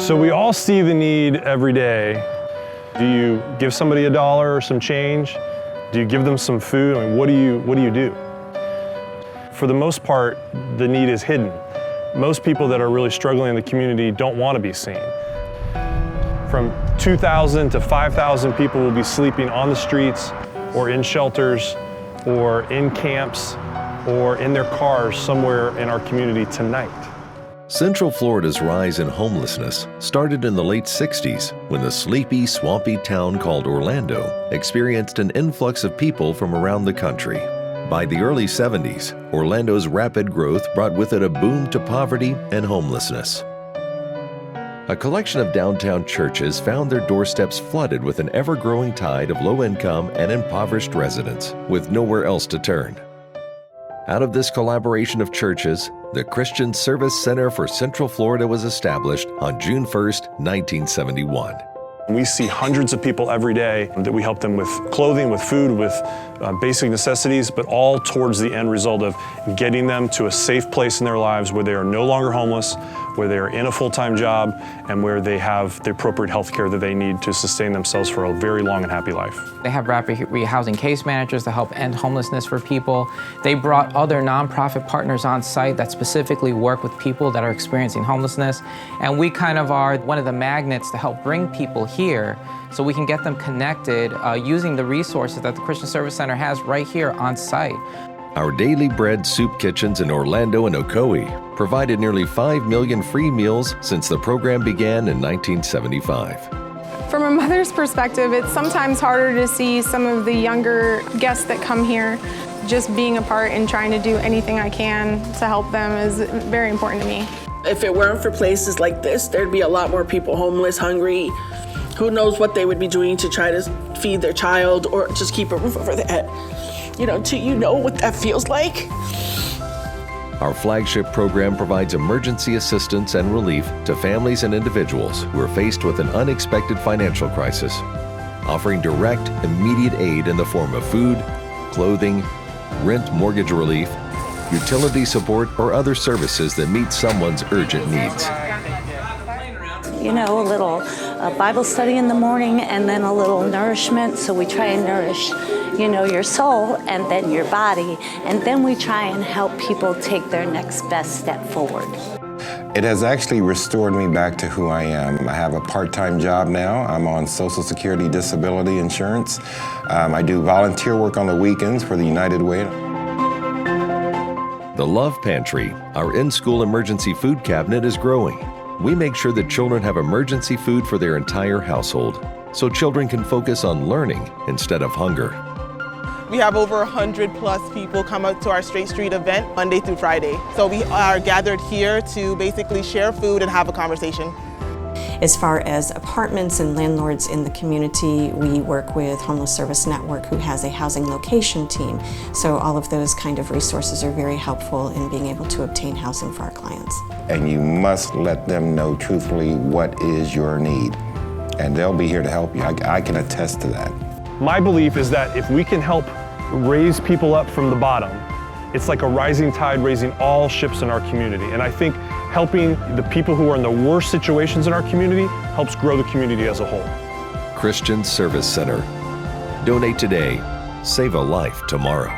So we all see the need every day. Do you give somebody $1 or some change? Do you give them some food? I mean, what do you do? For the most part, the need is hidden. Most people that are really struggling in the community don't want to be seen. From 2,000 to 5,000 people will be sleeping on the streets or in shelters or in camps or in their cars somewhere in our community tonight. Central Florida's rise in homelessness started in the late 60s when the sleepy, swampy town called Orlando experienced an influx of people from around the country. By the early 70s, Orlando's rapid growth brought with it a boom to poverty and homelessness. A collection of downtown churches found their doorsteps flooded with an ever-growing tide of low-income and impoverished residents with nowhere else to turn. Out of this collaboration of churches, the Christian Service Center for Central Florida was established on June 1st, 1971. We see hundreds of people every day that we help them with clothing, with food, with basic necessities, but all towards the end result of getting them to a safe place in their lives where they are no longer homeless, where they are in a full-time job, and where they have the appropriate health care that they need to sustain themselves for a very long and happy life. They have rapid rehousing case managers to help end homelessness for people. They brought other nonprofit partners on site that specifically work with people that are experiencing homelessness. And we kind of are one of the magnets to help bring people here so we can get them connected using the resources that the Christian Service Center has right here on site. Our Daily Bread soup kitchens in Orlando and Ocoee provided nearly 5 million free meals since the program began in 1975. From a mother's perspective, it's sometimes harder to see some of the younger guests that come here. Just being a part and trying to do anything I can to help them is very important to me. If it weren't for places like this, there'd be a lot more people homeless, hungry. Who knows what they would be doing to try to feed their child or just keep a roof over their head. Do you know what that feels like? Our flagship program provides emergency assistance and relief to families and individuals who are faced with an unexpected financial crisis, offering direct, immediate aid in the form of food, clothing, rent mortgage relief, utility support, or other services that meet someone's urgent needs. A little Bible study in the morning and then a little nourishment. So we try and nourish, your soul and then your body. And then we try and help people take their next best step forward. It has actually restored me back to who I am. I have a part-time job now. I'm on Social Security Disability Insurance. I do volunteer work on the weekends for the United Way. The Love Pantry, our in-school emergency food cabinet, is growing. We make sure that children have emergency food for their entire household, so children can focus on learning instead of hunger. We have over 100 plus people come out to our Straight Street event Monday through Friday. So we are gathered here to basically share food and have a conversation. As far as apartments and landlords in the community, we work with Homeless Service Network, who has a housing location team. So all of those kind of resources are very helpful in being able to obtain housing for our clients. And you must let them know truthfully what is your need. And they'll be here to help you. I can attest to that. My belief is that if we can help raise people up from the bottom, it's like a rising tide raising all ships in our community. And I think helping the people who are in the worst situations in our community helps grow the community as a whole. Christian Service Center. Donate today. Save a life tomorrow.